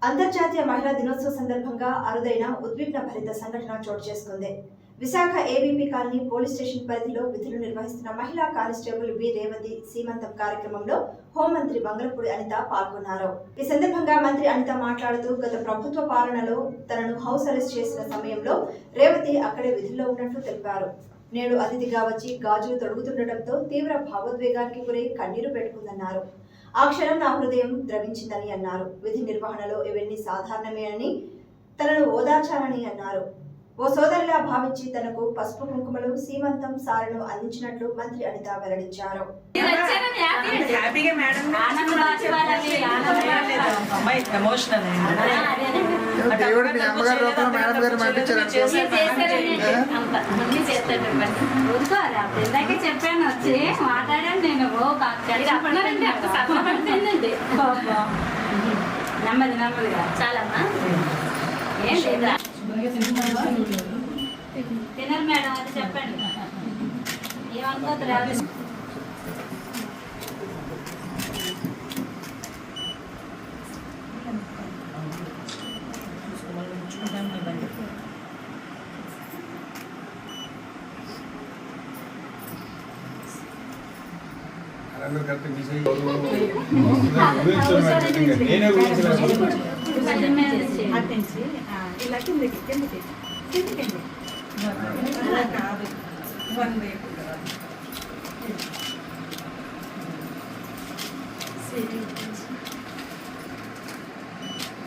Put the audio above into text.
అంతర్జాతీయ మహిళా దినోత్సవ సందర్భంగా అరుదైన ఉద్విగ్న భరిత సంఘటన చోటు చేసుకుంది. Visakha ABP colony police station పరిధిలో విధులు నిర్వహిస్తున్న మహిళా కానిస్టేబుల్ బి రేవతి సీమంతం కార్యక్రమంలో హోంమంత్రి బంగళపూడి అనిత పాల్గొన్నారు. ఈ సందర్భంగా మంత్రి అనిత మాట్లాడుతూ గత ప్రభుత్వ పాలనలో తనను హౌస్ అరెస్ట్ చేసిన సమయంలో రేవతి అక్కడే విధుల్లో ఉన్నట్లు తెలిపారు. నేడు అతిథిగా వచ్చి గాజులు తొడుగుతుండటంతో తీవ్ర భావోద్వేగానికి గురై కన్నీరు పెట్టుకుందన్నారు. ఆ క్షణం నా హృదయం ద్రవించిందని అన్నారు. విధి నిర్వహణలో ఇవన్నీ సాధారణమే అని తనను ఓదార్చాలని అన్నారు. ఓ సోదరిలా భావించి తనకు పసుపు కుంకుమలు సీమంతం సారను అందించినట్లు మంత్రి అనిత వెల్లడించారు. చెప్పాను వచ్చి మాట్లాడాను నేను నెమ్మది నెమ్మదిగా చాలమ్మా ఏం లేదా తినరు మేడం అది చెప్పండి ఏమనుకోతున్నారు. ఇలా కిందకి కిందకి కిందకి అలా కాదు 1 వైపు